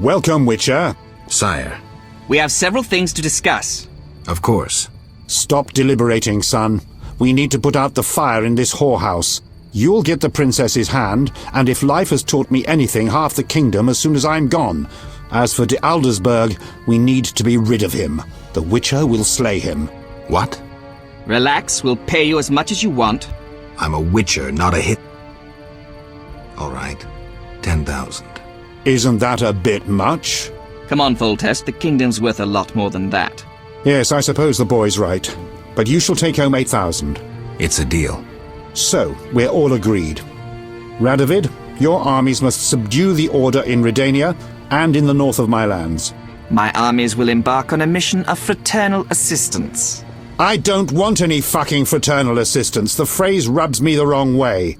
Welcome, Witcher. Sire. We have several things to discuss. Of course. Stop deliberating, son. We need to put out the fire in this whorehouse. You'll get the princess's hand, and if life has taught me anything, half the kingdom as soon as I'm gone. As for de Aldersberg, we need to be rid of him. The Witcher will slay him. What? Relax, we'll pay you as much as you want. I'm a Witcher, not a hit. All right. 10,000. Isn't that a bit much? Come on, Foltest, the kingdom's worth a lot more than that. Yes, I suppose the boy's right. But you shall take home 8,000. It's a deal. So, we're all agreed. Radovid, your armies must subdue the Order in Redania and in the north of my lands. My armies will embark on a mission of fraternal assistance. I don't want any fucking fraternal assistance. The phrase rubs me the wrong way.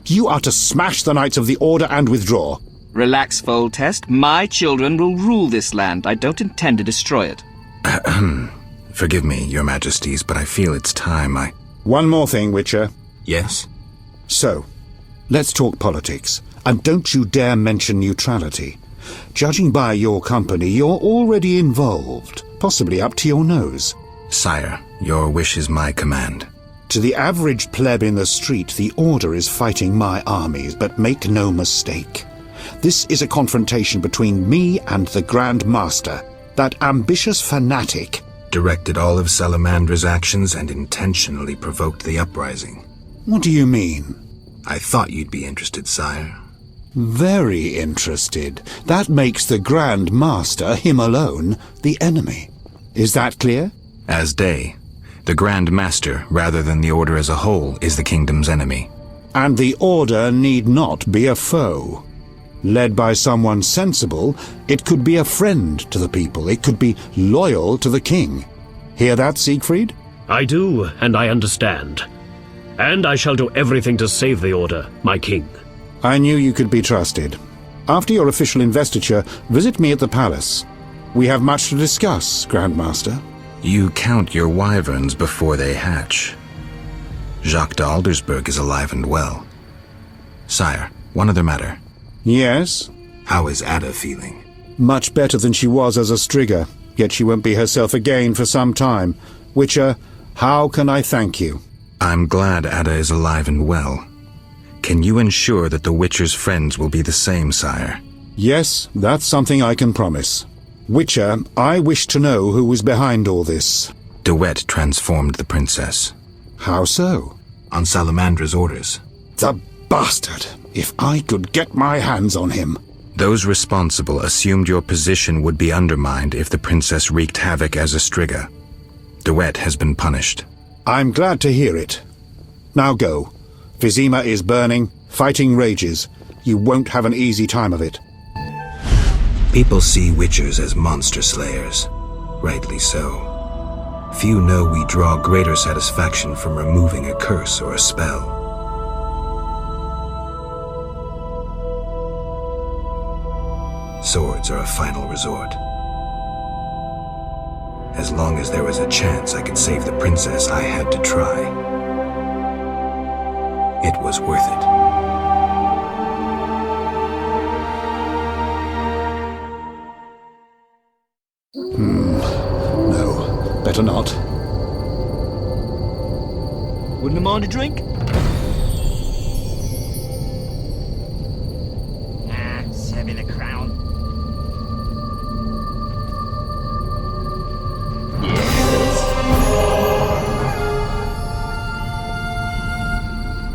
You are to smash the Knights of the Order and withdraw. Relax, Foltest. My children will rule this land. I don't intend to destroy it. Forgive me, your majesties, but I feel it's time One more thing, Witcher. Yes? So, let's talk politics. And don't you dare mention neutrality. Judging by your company, you're already involved, possibly up to your nose. Sire, your wish is my command. To the average pleb in the street, the Order is fighting my armies, but make no mistake. This is a confrontation between me and the Grand Master, that ambitious fanatic. Directed all of Salamandra's actions and intentionally provoked the uprising. What do you mean? I thought you'd be interested, sire. Very interested. That makes the Grand Master, him alone, the enemy. Is that clear? As day. The Grand Master, rather than the Order as a whole, is the kingdom's enemy. And the Order need not be a foe. Led by someone sensible, it could be a friend to the people. It could be loyal to the king. Hear that, Siegfried? I do, and I understand. And I shall do everything to save the Order, my king. I knew you could be trusted. After your official investiture, visit me at the palace. We have much to discuss, Grandmaster. You count your wyverns before they hatch. Jacques de Aldersberg is alive and well. Sire, one other matter. Yes? How is Ada feeling? Much better than she was as a Strigger, yet she won't be herself again for some time. Witcher, how can I thank you? I'm glad Ada is alive and well. Can you ensure that the Witcher's friends will be the same, sire? Yes, that's something I can promise. Witcher, I wish to know who was behind all this. De Wet transformed the princess. How so? On Salamandra's orders. The bastard! If I could get my hands on him. Those responsible assumed your position would be undermined if the princess wreaked havoc as a Strigger. De Wet has been punished. I'm glad to hear it. Now go. Vizima is burning, fighting rages. You won't have an easy time of it. People see Witchers as monster slayers. Rightly so. Few know we draw greater satisfaction from removing a curse or a spell. Swords are a final resort. As long as there was a chance I could save the princess, I had to try. It was worth it. No, better not. Wouldn't mind a drink? Serve me the crown.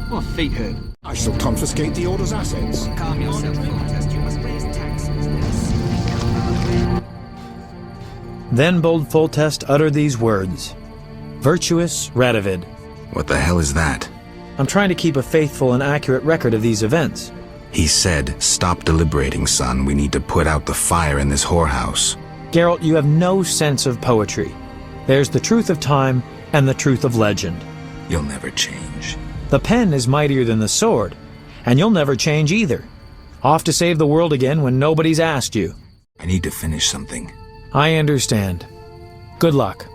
My feet hurt. I shall confiscate the Order's assets. Calm yourself, Foltest. You must raise taxes. Then bold Foltest uttered these words. Virtuous Radovid. What the hell is that? I'm trying to keep a faithful and accurate record of these events. He said, "Stop deliberating, son. We need to put out the fire in this whorehouse." Geralt, you have no sense of poetry. There's the truth of time and the truth of legend. You'll never change. The pen is mightier than the sword, and you'll never change either. Off to save the world again when nobody's asked you. I need to finish something. I understand. Good luck.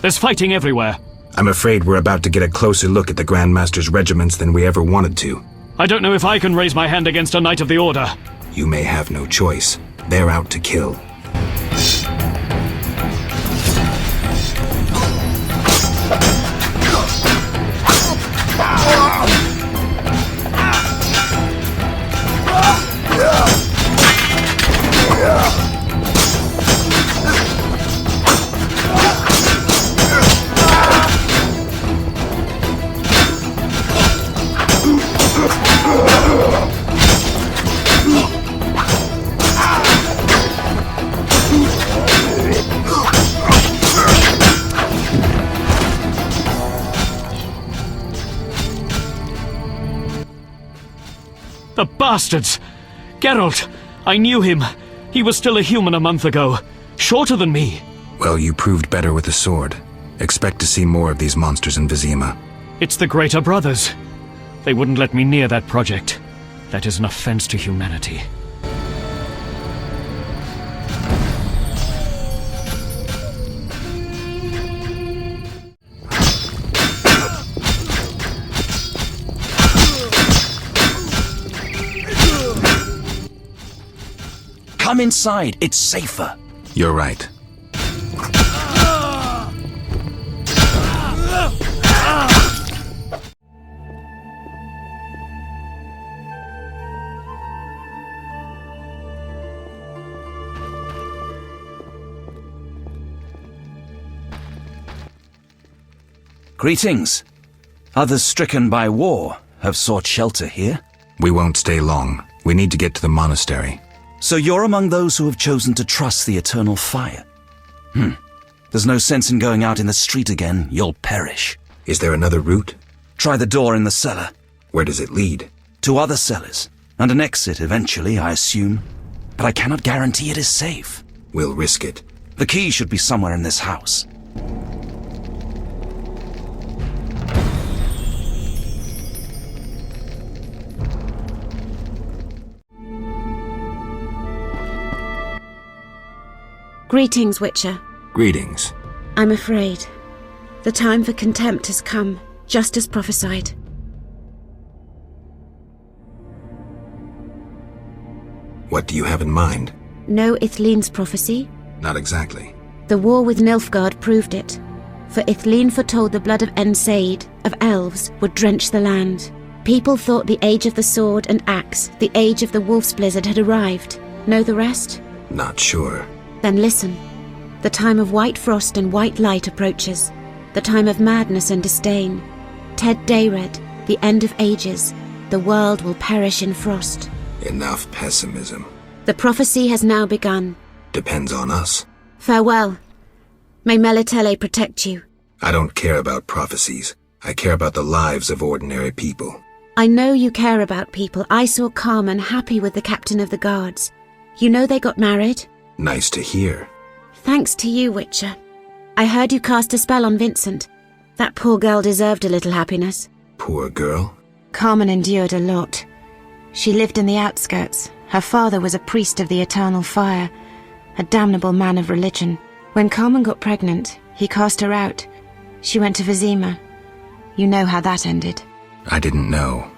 There's fighting everywhere. I'm afraid we're about to get a closer look at the Grand Master's regiments than we ever wanted to. I don't know if I can raise my hand against a Knight of the Order. You may have no choice. They're out to kill. The bastards! Geralt! I knew him. He was still a human a month ago. Shorter than me. Well, you proved better with the sword. Expect to see more of these monsters in Vizima. It's the Greater Brothers. They wouldn't let me near that project. That is an offense to humanity. Come inside, it's safer. You're right. Greetings. Others stricken by war have sought shelter here. We won't stay long. We need to get to the monastery. So you're among those who have chosen to trust the eternal fire. There's no sense in going out in the street again. You'll perish. Is there another route? Try the door in the cellar. Where does it lead? To other cellars. And an exit eventually, I assume. But I cannot guarantee it is safe. We'll risk it. The key should be somewhere in this house. Greetings, Witcher. Greetings. I'm afraid. The time for contempt has come, just as prophesied. What do you have in mind? Know Ithleen's prophecy? Not exactly. The war with Nilfgaard proved it. For Ithleen foretold the blood of Ensaid, of elves, would drench the land. People thought the age of the sword and axe, the age of the wolf's blizzard had arrived. Know the rest? Not sure. Then listen. The time of white frost and white light approaches. The time of madness and disdain. Ted Dayred, the end of ages. The world will perish in frost. Enough pessimism. The prophecy has now begun. Depends on us. Farewell. May Melitele protect you. I don't care about prophecies. I care about the lives of ordinary people. I know you care about people. I saw Carmen happy with the captain of the guards. You know they got married? Nice to hear. Thanks to you, Witcher. I heard you cast a spell on Vincent. That poor girl deserved a little happiness. Poor girl? Carmen endured a lot. She lived in the outskirts. Her father was a priest of the eternal fire, a damnable man of religion. When Carmen got pregnant, he cast her out. She went to Vizima. You know how that ended. I didn't know.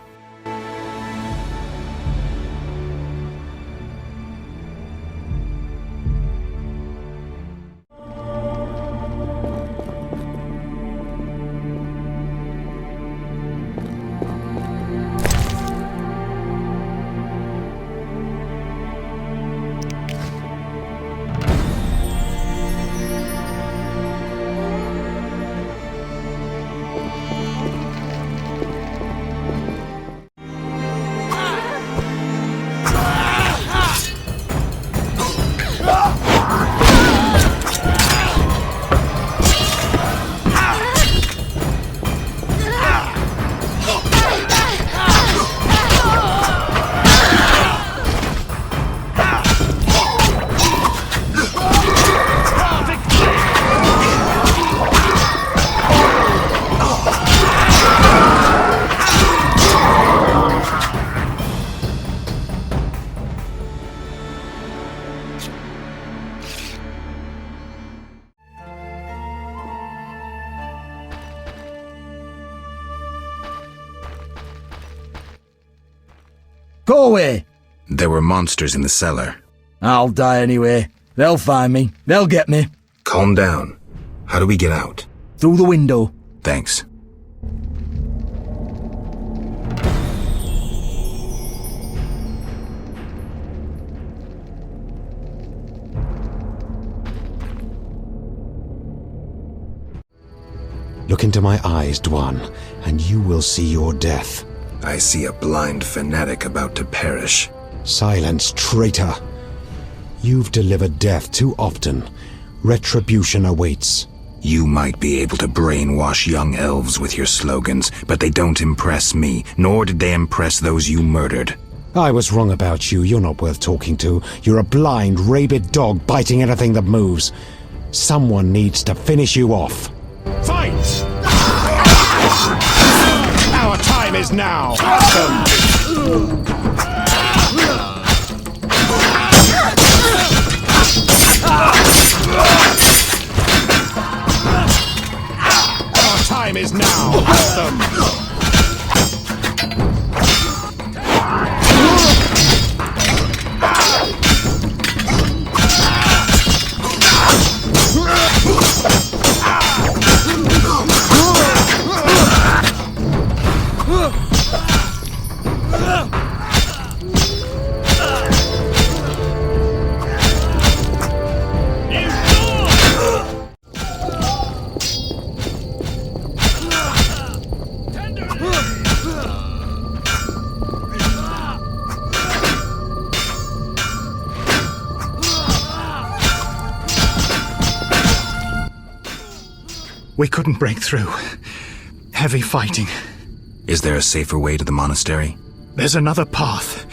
Go away! There were monsters in the cellar. I'll die anyway. They'll find me. They'll get me. Calm down. How do we get out? Through the window. Thanks. Look into my eyes, Dwan, and you will see your death. I see a blind fanatic about to perish. Silence, traitor. You've delivered death too often. Retribution awaits. You might be able to brainwash young elves with your slogans, but they don't impress me, nor did they impress those you murdered. I was wrong about you. You're not worth talking to. You're a blind, rabid dog biting anything that moves. Someone needs to finish you off. Fight! Our time is now! Our time is now! We couldn't break through. Heavy fighting. Is there a safer way to the monastery? There's another path.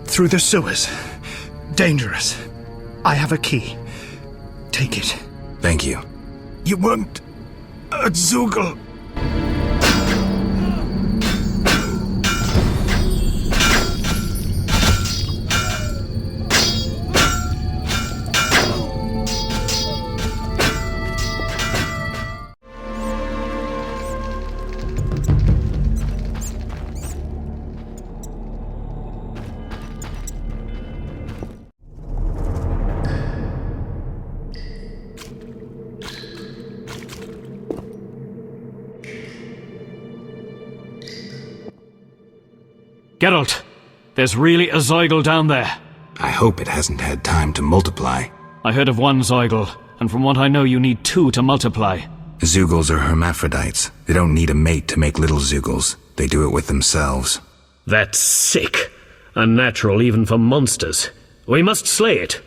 Through the sewers. Dangerous. I have a key. Take it. Thank you. You weren't a Zugel. Geralt, there's really a Zeugel down there. I hope it hasn't had time to multiply. I heard of one Zeugel, and from what I know you need 2 to multiply. Zeugels are hermaphrodites. They don't need a mate to make little Zeugels. They do it with themselves. That's sick. Unnatural even for monsters. We must slay it.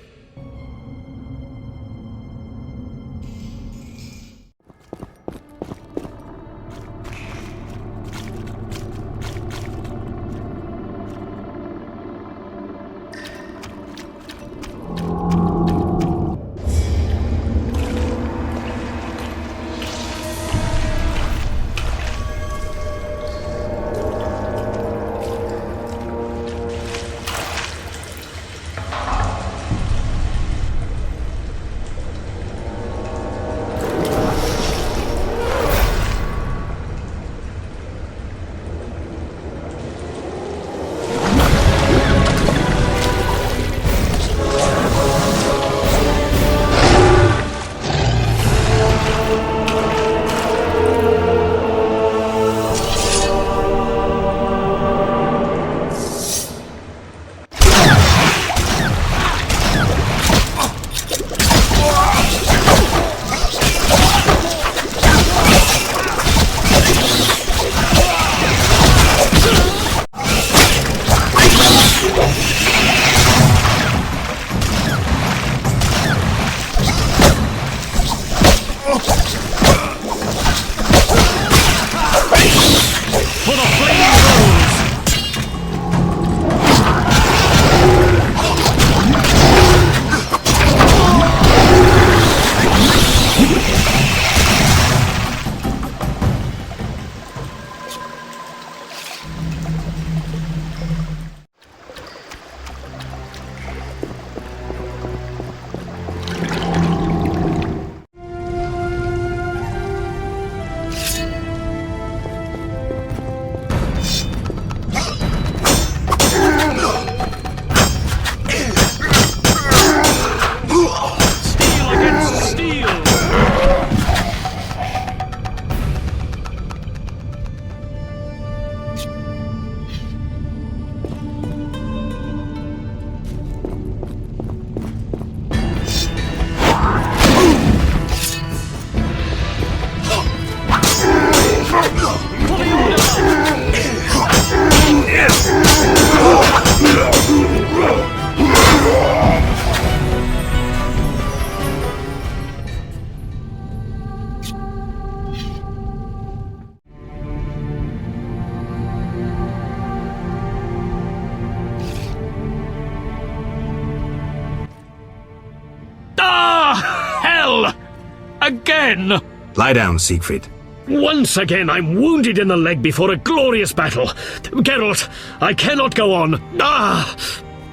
Again! Lie down, Siegfried. Once again, I'm wounded in the leg before a glorious battle. Geralt, I cannot go on. Ah!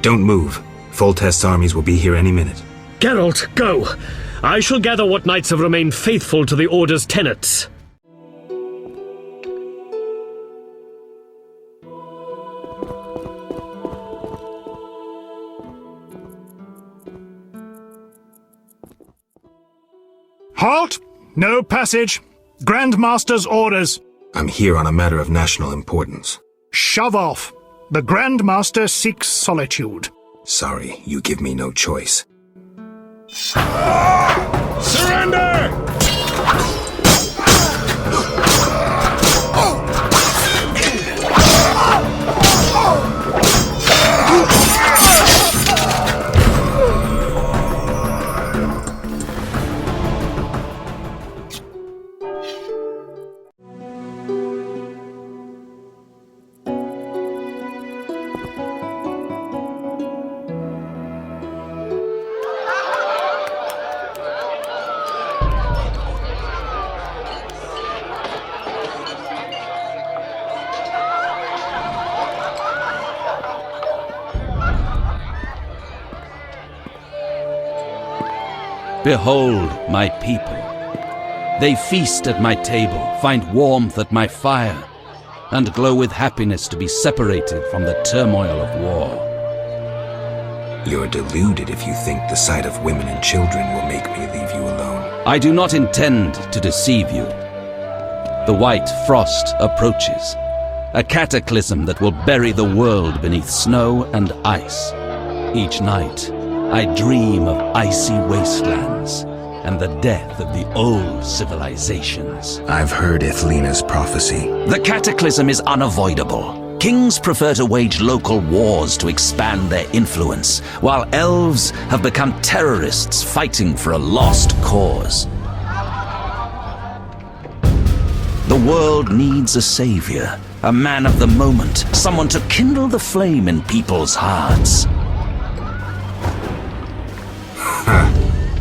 Don't move. Foltest's armies will be here any minute. Geralt, go. I shall gather what knights have remained faithful to the Order's tenets. Halt! No passage. Grandmaster's orders. I'm here on a matter of national importance. Shove off. The Grandmaster seeks solitude. Sorry, you give me no choice. Surrender! Behold my people. They feast at my table, find warmth at my fire, and glow with happiness to be separated from the turmoil of war. You're deluded if you think the sight of women and children will make me leave you alone. I do not intend to deceive you. The white frost approaches, a cataclysm that will bury the world beneath snow and ice. Each night, I dream of icy wastelands and the death of the old civilizations. I've heard Ithlina's prophecy. The cataclysm is unavoidable. Kings prefer to wage local wars to expand their influence, while elves have become terrorists fighting for a lost cause. The world needs a savior, a man of the moment, someone to kindle the flame in people's hearts.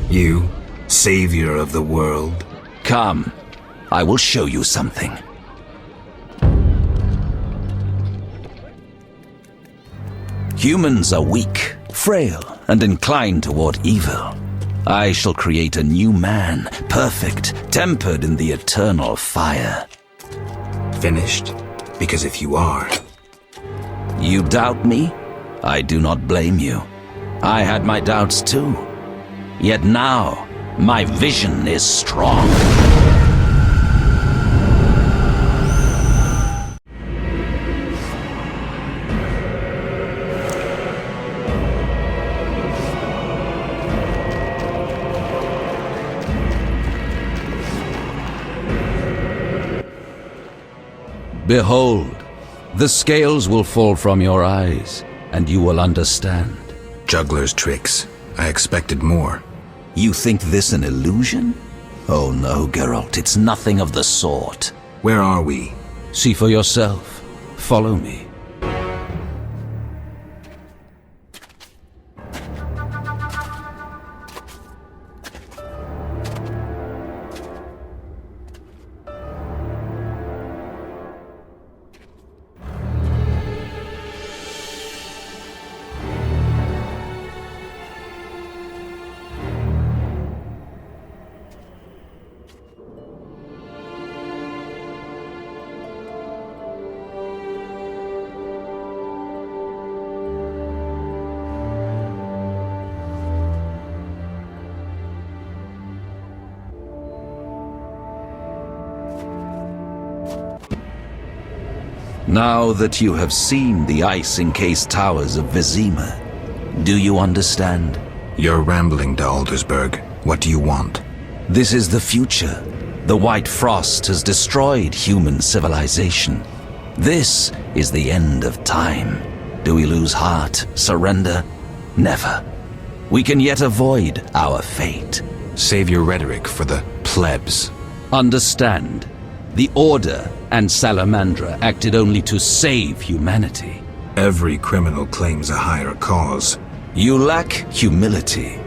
You, savior of the world? Come, I will show you something. Humans are weak, frail, and inclined toward evil. I shall create a new man, perfect, tempered in the eternal fire. Finished? Because if you are... You doubt me? I do not blame you. I had my doubts too. Yet now, my vision is strong. Behold, the scales will fall from your eyes, and you will understand. Juggler's tricks. I expected more. You think this an illusion? Oh no, Geralt, it's nothing of the sort. Where are we? See for yourself. Follow me. Now that you have seen the ice-encased towers of Vizima, do you understand? You're rambling to Aldersburg. What do you want? This is the future. The white frost has destroyed human civilization. This is the end of time. Do we lose heart, surrender? Never. We can yet avoid our fate. Save your rhetoric for the plebs. Understand. The Order and Salamandra acted only to save humanity. Every criminal claims a higher cause. You lack humility.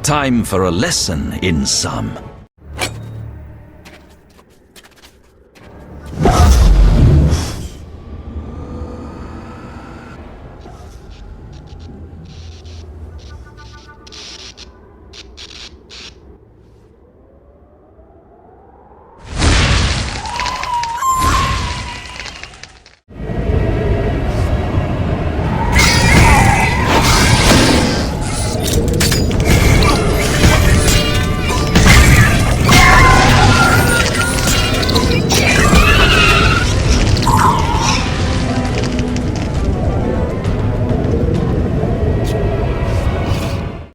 Time for a lesson in some.